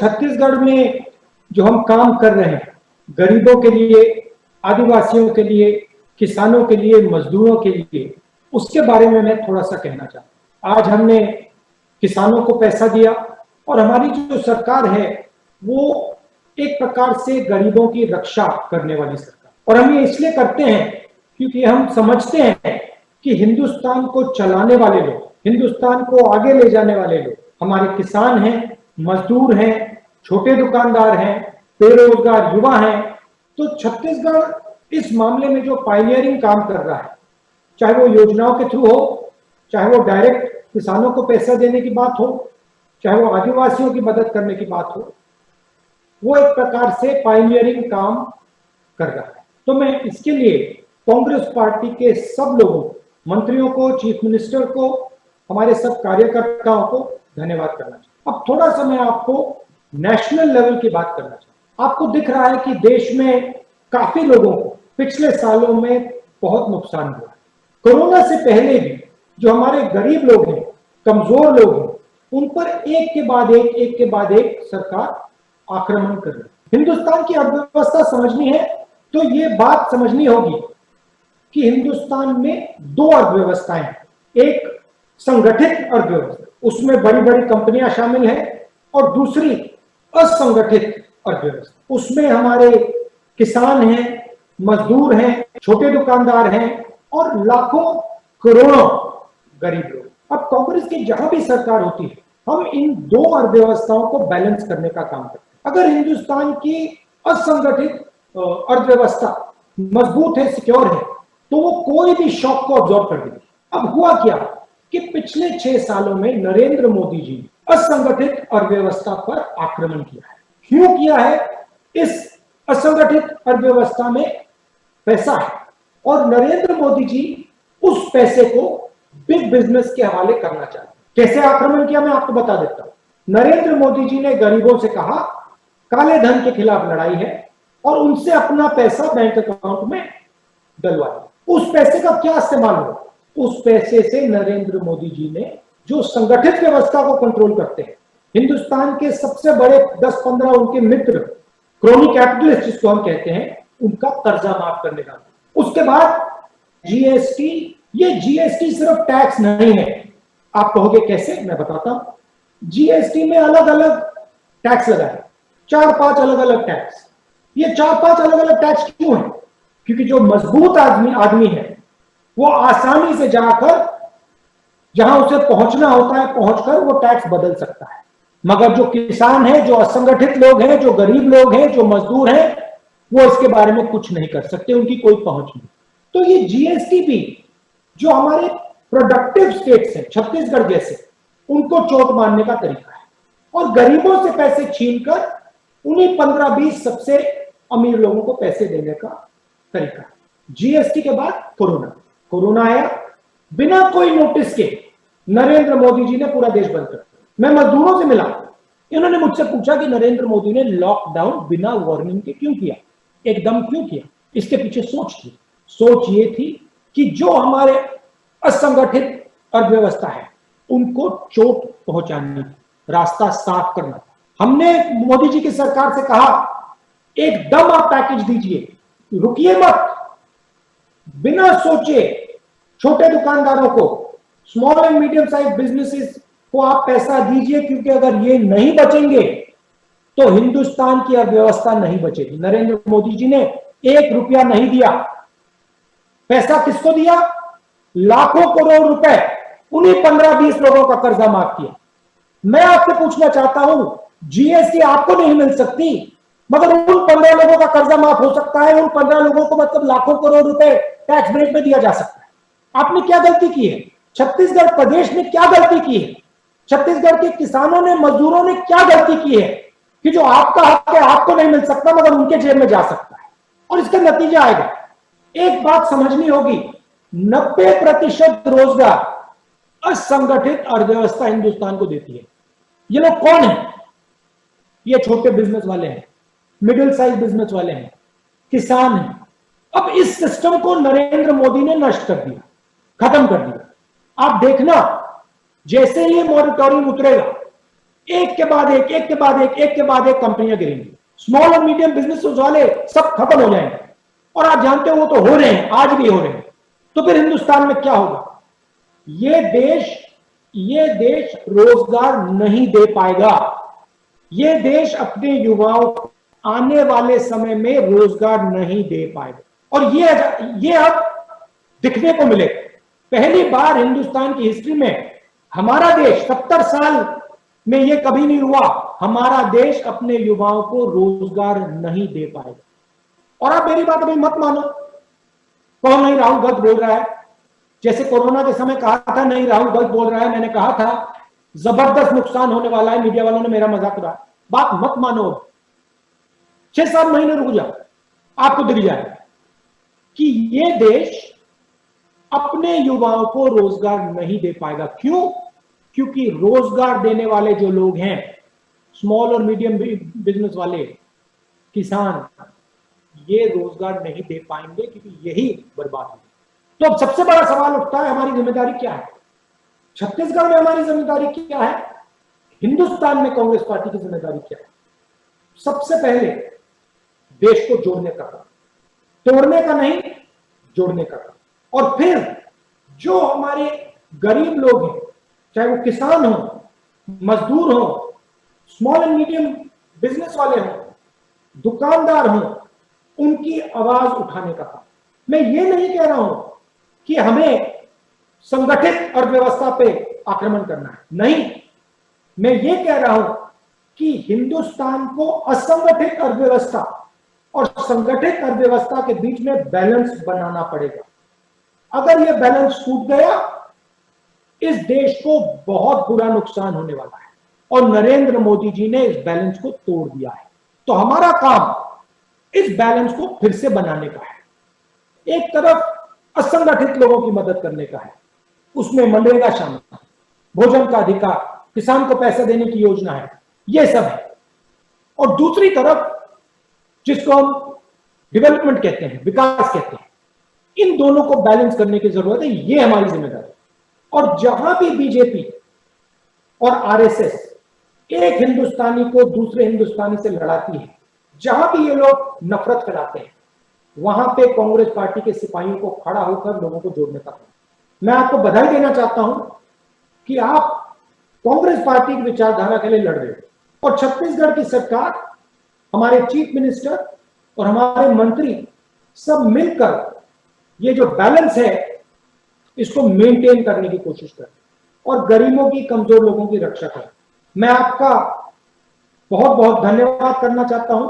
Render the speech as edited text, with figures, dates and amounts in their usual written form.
छत्तीसगढ़ में जो हम काम कर रहे हैं गरीबों के लिए, आदिवासियों के लिए, किसानों के लिए, मजदूरों के लिए, उसके बारे में मैं थोड़ा सा कहना चाहता हूं। आज हमने किसानों को पैसा दिया और हमारी जो सरकार है वो एक प्रकार से गरीबों की रक्षा करने वाली सरकार, और हम ये इसलिए करते हैं क्योंकि हम समझते हैं कि हिंदुस्तान को चलाने वाले लोग, हिंदुस्तान को आगे ले जाने वाले लोग हमारे किसान हैं, मजदूर हैं, छोटे दुकानदार हैं, बेरोजगार युवा हैं। तो छत्तीसगढ़ इस मामले में जो पायनियरिंग काम कर रहा है, चाहे वो योजनाओं के थ्रू हो, चाहे वो डायरेक्ट किसानों को पैसा देने की बात हो, चाहे वो आदिवासियों की मदद करने की बात हो, वो एक प्रकार से पायनियरिंग काम कर रहा है। तो मैं इसके लिए कांग्रेस पार्टी के सब लोगों, मंत्रियों को, चीफ मिनिस्टर को, हमारे सब कार्यकर्ताओं को धन्यवाद करना चाहता हूं। अब थोड़ा सा मैं आपको नेशनल लेवल की बात करना चाहता हूं। आपको दिख रहा है कि देश में काफी लोगों को पिछले सालों में बहुत नुकसान हुआ है। कोरोना से पहले भी जो हमारे गरीब लोग हैं, कमजोर लोग हैं, उन पर एक के बाद एक सरकार आक्रमण कर रही है। हिंदुस्तान की अर्थव्यवस्था समझनी है तो ये बात समझनी होगी कि हिंदुस्तान में दो अर्थव्यवस्थाएं हैं। एक संगठित अर्थव्यवस्था, उसमें बड़ी बड़ी कंपनियां शामिल हैं, और दूसरी असंगठित अर्थव्यवस्था, उसमें हमारे किसान हैं, मजदूर हैं, छोटे दुकानदार हैं और लाखों करोड़ों गरीब लोग। अब कांग्रेस की जहां भी सरकार होती है, हम इन दो अर्थव्यवस्थाओं को बैलेंस करने का काम करते हैं। अगर हिंदुस्तान की असंगठित अर्थव्यवस्था मजबूत है, सिक्योर है, तो वो कोई भी शॉक को अब्सॉर्ब कर देगी। अब हुआ क्या कि पिछले 6 सालों में नरेंद्र मोदी जी ने असंगठित अर्थव्यवस्था पर आक्रमण किया है। क्यों किया है? इस असंगठित अर्थव्यवस्था में पैसा है और नरेंद्र मोदी जी उस पैसे को बिग बिजनेस के हवाले करना चाहते हैं। कैसे आक्रमण किया मैं आपको बता देता हूं। नरेंद्र मोदी जी ने गरीबों से कहा काले धन के खिलाफ लड़ाई है और उनसे अपना पैसा बैंक अकाउंट में डलवाया। उस पैसे का क्या इस्तेमाल हुआ? उस पैसे से नरेंद्र मोदी जी ने जो संगठित व्यवस्था को कंट्रोल करते हैं, हिंदुस्तान के सबसे बड़े 10-15 उनके मित्र, क्रोनी कैपिटलिस्ट जिसको हम कहते हैं, उनका कर्जा माफ करने का। उसके बाद जीएसटी, ये जीएसटी सिर्फ टैक्स नहीं है। आप कहोगे कैसे? मैं बताता हूं। जीएसटी में अलग अलग टैक्स लगा है, 4-5 अलग अलग टैक्स। ये 4-5 अलग अलग टैक्स क्यों है? क्योंकि जो मजबूत आदमी है वो आसानी से जाकर जहां उसे पहुंचना होता है पहुंचकर वो टैक्स बदल सकता है। मगर जो किसान है, जो असंगठित लोग हैं, जो गरीब लोग हैं, जो मजदूर हैं, वो इसके बारे में कुछ नहीं कर सकते, उनकी कोई पहुंच नहीं। तो ये जीएसटी भी जो हमारे प्रोडक्टिव स्टेट्स हैं, छत्तीसगढ़ जैसे, उनको चोट मारने का तरीका है और गरीबों से पैसे छीनकर उन्हीं 15-20 सबसे अमीर लोगों को पैसे देने का तरीका। जीएसटी के बाद कोरोना आया, बिना कोई नोटिस के नरेंद्र मोदी जी ने पूरा देश बंद कर दिया। मैं मजदूरों से मिला, इन्होंने मुझसे पूछा कि नरेंद्र मोदी ने लॉकडाउन बिना वार्निंग के क्यों किया, एकदम क्यों किया? इसके पीछे सोच ये थी कि जो हमारे असंगठित अर्थव्यवस्था है उनको चोट पहुंचानी, रास्ता साफ करना। हमने मोदी जी की सरकार से कहा एकदम आप पैकेज दीजिए, रुकिए मत, बिना सोचे छोटे दुकानदारों को, small and medium size businesses को आप पैसा दीजिए, क्योंकि अगर ये नहीं बचेंगे तो हिंदुस्तान की अर्थव्यवस्था नहीं बचेगी। नरेंद्र मोदी जी ने 1 रुपया नहीं दिया। पैसा किसको दिया? लाखों करोड़ रुपए उन्हीं 15-20 लोगों का कर्जा माफ किया। मैं आपसे पूछना चाहता हूं, जीएसटी आपको नहीं मिल सकती मगर उन 15 लोगों का कर्जा माफ हो सकता है, उन 15 लोगों को मतलब लाखों करोड़ रुपए टैक्स ब्रेक में दिया जा सकता है। आपने क्या गलती की है? छत्तीसगढ़ प्रदेश ने क्या गलती की है? छत्तीसगढ़ के किसानों ने, मजदूरों ने क्या गलती की है कि जो आपका हक है आपको नहीं मिल सकता मगर उनके जेब में जा सकता है? और इसका नतीजा आएगा। एक बात समझनी होगी, 90% रोजगार असंगठित अर्थव्यवस्था हिंदुस्तान को देती है। ये लोग कौन है? ये छोटे बिजनेस वाले हैं, मिडिल साइज बिजनेस वाले हैं, किसान हैं। अब इस सिस्टम को नरेंद्र मोदी ने नष्ट कर दिया, खत्म कर दिया। आप देखना, जैसे ये मॉनिटरिंग उतरेगा, एक के बाद एक, एक के बाद एक, एक के बाद एक कंपनियां गिरेंगी, स्मॉल और मीडियम बिजनेस वाले सब खत्म हो जाएंगे। और आप जानते हो वो तो हो रहे हैं, आज भी हो रहे हैं। तो फिर हिंदुस्तान में क्या होगा? ये देश रोजगार नहीं दे पाएगा। ये देश अपने युवाओं को आने वाले समय में रोजगार नहीं दे पाएगा। और ये अब दिखने को मिले। पहली बार हिंदुस्तान की हिस्ट्री में हमारा देश 70 साल में ये कभी नहीं हुआ, हमारा देश अपने युवाओं को रोजगार नहीं दे पाएगा। और आप मेरी बात अभी मत मानो, कौन नहीं राहुल गलत बोल रहा है, जैसे कोरोना के समय कहा था नहीं राहुल गलत बोल रहा है, मैंने कहा था जबरदस्त नुकसान होने वाला है, मीडिया वालों ने मेरा मजाक उड़ाया। बात मत मानो, 6-7 महीने रुक जाओ, आपको दिख जाएगा कि ये देश अपने युवाओं को रोजगार नहीं दे पाएगा। क्यों? क्योंकि रोजगार देने वाले जो लोग हैं, स्मॉल और मीडियम बिजनेस वाले, किसान, ये रोजगार नहीं दे पाएंगे क्योंकि यही बर्बाद है। तो अब सबसे बड़ा सवाल उठता है, हमारी जिम्मेदारी क्या है? छत्तीसगढ़ में हमारी जिम्मेदारी क्या है? हिंदुस्तान में कांग्रेस पार्टी की जिम्मेदारी क्या है? सबसे पहले देश को जोड़ने का काम, तोड़ने का नहीं, जोड़ने का काम। और फिर जो हमारे गरीब लोग हैं, चाहे वो किसान हो, मजदूर हो, स्मॉल एंड मीडियम बिजनेस वाले हो, दुकानदार हो, उनकी आवाज उठाने का काम। मैं ये नहीं कह रहा हूं कि हमें संगठित अर्थव्यवस्था पे आक्रमण करना है, नहीं, मैं ये कह रहा हूं कि हिंदुस्तान को असंगठित अर्थव्यवस्था और संगठित अर्थव्यवस्था के बीच में बैलेंस बनाना पड़ेगा। अगर यह बैलेंस टूट गया, इस देश को बहुत बुरा नुकसान होने वाला है। और नरेंद्र मोदी जी ने इस बैलेंस को तोड़ दिया है। तो हमारा काम इस बैलेंस को फिर से बनाने का है। एक तरफ असंगठित लोगों की मदद करने का है, उसमें मनरेगा शामिल है, भोजन का अधिकार, किसान को पैसा देने की योजना है, ये सब है। और दूसरी तरफ जिसको हम डेवलपमेंट कहते हैं, विकास कहते हैं, इन दोनों को बैलेंस करने की जरूरत है। ये हमारी जिम्मेदारी। और जहां भी बीजेपी और आरएसएस एक हिंदुस्तानी को दूसरे हिंदुस्तानी से लड़ाती है, जहां भी ये लोग नफरत फैलाते हैं, वहां पे कांग्रेस पार्टी के सिपाहियों को खड़ा होकर लोगों को जोड़ने का काम। मैं आपको बधाई देना चाहता हूं कि आप कांग्रेस पार्टी की विचारधारा के लिए लड़ रहे हो। और छत्तीसगढ़ की सरकार, हमारे चीफ मिनिस्टर और हमारे मंत्री सब मिलकर ये जो बैलेंस है इसको मेंटेन करने की कोशिश करें और गरीबों की, कमजोर लोगों की रक्षा करें। मैं आपका बहुत बहुत धन्यवाद करना चाहता हूं।